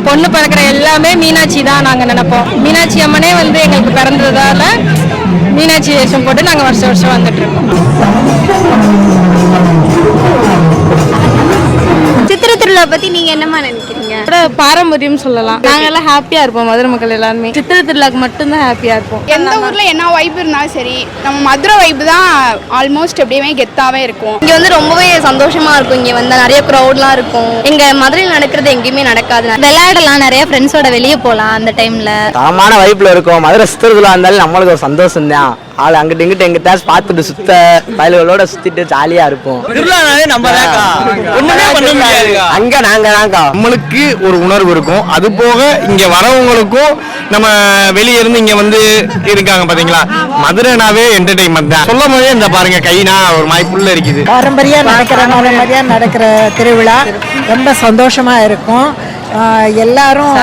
பொண்ணு பிறக்கிற எல்லாமே மீனாட்சி தான் நாங்கள் நினைப்போம். மீனாட்சி அம்மனே வந்து எங்களுக்கு பிறந்ததால மீனாட்சி வேஷம் போட்டு நாங்கள் வருஷம் வருஷம் வந்துட்டு இருக்கோம். சித்திரை திருவிழா பத்தி நீங்க என்னமா நினைக்கிறீங்க? பாரம்பரியம் சொல்லலாம். நாங்க எல்லாம் ஹாப்பியா இருப்போம். மதுரை மக்கள் எல்லாருமே சித்திரை திருவிழாக்கு மட்டும்தான் ஹாப்பியா இருப்போம். எந்த ஊர்ல என்ன வைப் இருந்தாலும் சரி, நம்ம மதுரை வைப் தான் ஆல்மோஸ்ட் எப்படியுமே கெத்தாவே இருக்கும். இங்க வந்து ரொம்பவே சந்தோஷமா இருக்கும். இங்க வந்து நிறைய க்ரௌட்லாம் இருக்கும். எங்க மதுரையில் நடக்கிறது எங்கேயுமே நடக்காது. விளையாடலாம், நிறைய ஃப்ரெண்ட்ஸோட வெளியே போகலாம். அந்த டைம்ல தரமான வைப்ல இருக்கும். மதுரை சித்திரத்துல இருந்தாலும் நம்மளுக்கு ஒரு சந்தோஷம் தான். ஆள் அங்கிட்டு இங்கிட்டு எங்க தேஸ் பார்த்துட்டு சுத்த பயல்களோட சுத்திட்டு ஜாலியா இருக்கும். அங்க நாங்க நம்மளுக்கு ஒரு உணர்வு இருக்கும். அது போக இங்க வரவங்களுக்கும் நம்ம வெளியே இருந்து இங்க வந்து இருக்காங்க பாத்தீங்களா, மதுரைனாவே என்டர்டைன்மெண்ட் தான். சொல்லும் போதே இந்த பாருங்க கைனா ஒரு மாய்ப்புள்ள இருக்குது. பாரம்பரியா நடக்கிற திருவிழா ரொம்ப சந்தோஷமா இருக்கும். எல்லாரும்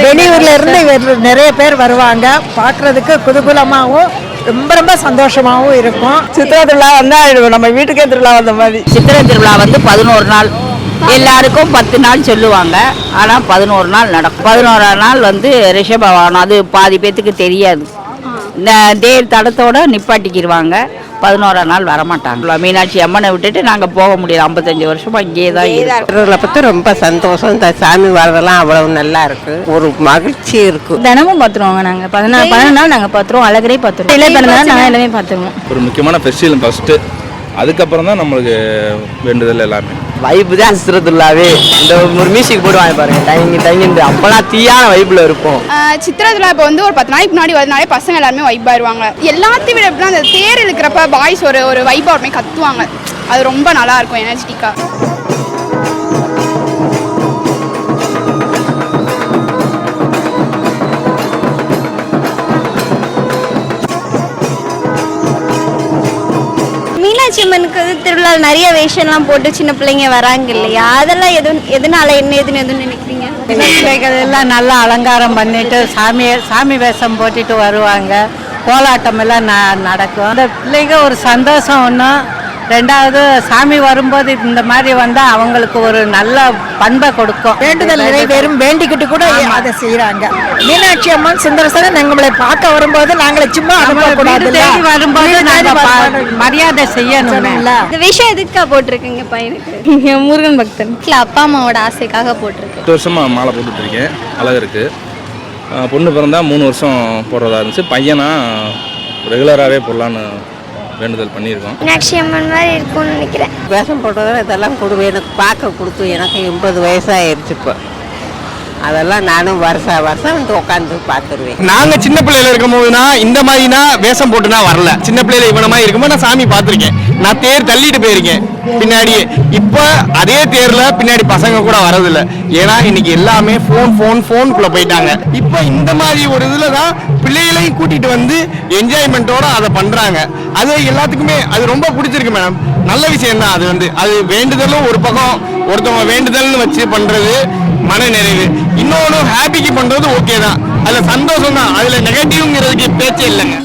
வெளியூர்ல இருந்து நிறைய பேர் வருவாங்க. பாக்குறதுக்கு குதூகலமாகவும் ரொம்ப ரொம்ப சந்தோஷமாவும் இருக்கும். சித்திரை திருவிழா வந்தா நம்ம வீட்டுக்கே திருவிழா வந்த மாதிரி. சித்திரை திருவிழா வந்து 11 நாள், எல்லாருக்கும் 10 நாள் சொல்லுவாங்க. ஆனால் 11 நாள் நடக்கும். 11ஆம் நாள் வந்து ரிஷபவாகனம். அது பாதி பேத்துக்கு தெரியாது. இந்த தேர் தடத்தோட நிப்பாட்டிக்கிடுவாங்க. 11ஆம் நாள் வரமாட்டாங்க. மீனாட்சி அம்மனை விட்டுட்டு நாங்கள் போக முடியாது. 55 வருஷமா இங்கேயே தான் திருவிழா பற்றி ரொம்ப சந்தோஷம். இந்த சாமி வரதெல்லாம் அவ்வளவு நல்லா இருக்கு. ஒரு மகிழ்ச்சி இருக்கு. தினமும் பார்த்துருவாங்க. நாங்கள் 14 நாள் நாங்கள் பார்த்துருவோம். அழகரே பார்த்துருவோம். இல்லை பிறந்தநாள் நாங்கள் எல்லாமே பார்த்துருவோம். ஒரு முக்கியமான ஃபெஸ்டிவல் ஃபர்ஸ்ட், அதுக்கப்புறம் தான் நம்மளுக்கு வேண்டுதல் எல்லாமே. வைப்பு தான் சித்திரை திருவிழாவே. இந்த ஒரு மியூசிக் போடுவாங்க பாருங்க, டைங்க அப்பெல்லாம் தீயான வைப்புல இருக்கும். சித்திரை திருவிழா இப்போ வந்து ஒரு 10 நாளைக்கு முன்னாடி வரதுனாலே பசங்க எல்லாருமே வைப் ஆயிடுவாங்க. எல்லாத்தையும் விட எப்படின்னா அந்த தேர் இழுக்கிறப்ப பாய்ஸ் ஒரு வைப் ஆகுமே கத்துவாங்க. அது ரொம்ப நல்லா இருக்கும், எனர்ஜெட்டிக்கா. மீனாட்சி அம்மனுக்கு திருவிழா நிறைய வேஷம்லாம் போட்டு சின்ன பிள்ளைங்க வராங்க இல்லையா? அதெல்லாம் எதனால என்ன ஏதுன்னு எதுவும் நினைக்கிறீங்க? பிள்ளைகள் எல்லாம் நல்லா அலங்காரம் பண்ணிட்டு சாமி வேஷம் போட்டுட்டு வருவாங்க. கோலாட்டம் எல்லாம் நடக்கும். அந்த பிள்ளைங்க ஒரு சந்தோஷம் ஒன்று. ரெண்டாவது சாமி வரும்போது இந்த மாதிரி வந்தா அவங்களுக்கு ஒரு நல்ல பண்பை கொடுக்கும். வேண்டுதல் நிறைவேறும் வேண்டிக்கிட்டு கூட அதை செய்யறாங்க. மீனாட்சி அம்மன் சுந்தரசன் எங்களை பார்க்க வரும்போது நாங்களை சும்மா வரும்போது மரியாதை செய்யணும். இந்த விஷயம் எதுக்கா போட்டிருக்கீங்க பையனுக்கு? முருகன் பக்தன். அப்பா அம்மாவோட ஆசைக்காக போட்டிருக்கேன். 8 வருஷமா மாலை போட்டுட்டு இருக்கேன். அழகு. பொண்ணு பிறந்தா 3 வருஷம் போடுறதா இருந்துச்சு. பையனா ரெகுலராகவே போடலான்னு வேண்டுதல் பண்ணியிருக்கோம். மீனாட்சி அம்மன் மாதிரி இருக்கும்னு நினைக்கிறேன். வேஷம் போட்டதில் இதெல்லாம் கொடுவேன். எனக்கு பார்க்க கொடுத்து எனக்கு 80 வயசாயிருச்சு. இப்போ அதெல்லாம் நானும் வருஷம் வந்து உட்காந்து பார்த்துருவேன். நாங்க சின்ன பிள்ளையில இருக்கும் போதுனா இந்த மாதிரினா வேஷம் போட்டுனா வரல. சின்ன பிள்ளையில இவன மாதிரி இருக்கும்போது நான் சாமி பார்த்துருக்கேன். நான் தேர் தள்ளிட்டு போயிருக்கேன் பின்னாடியே. இப்போ அதே தேர்ல பின்னாடி பசங்க கூட வரதில்லை. ஏன்னா இன்னைக்கு எல்லாமே ஃபோனுக்குள்ள போயிட்டாங்க. இப்போ இந்த மாதிரி ஒரு இதுல தான் பிள்ளைகளையும் கூட்டிட்டு வந்து என்ஜாய்மெண்ட்டோட அதை பண்றாங்க. அது எல்லாத்துக்குமே அது ரொம்ப பிடிச்சிருக்கு மேடம். நல்ல விஷயம் தான். அது வேண்டுதலும் ஒரு பக்கம், ஒருத்தவங்க வேண்டுதல்னு வச்சு பண்றது மன நிறைவு. இன்னொன்று ஹாப்பிக்கு பண்றது ஓகே தான். அதுல சந்தோஷம் தான். அதுல நெகட்டிவ்ங்கிறதுக்கு பேச்சே இல்லைங்க.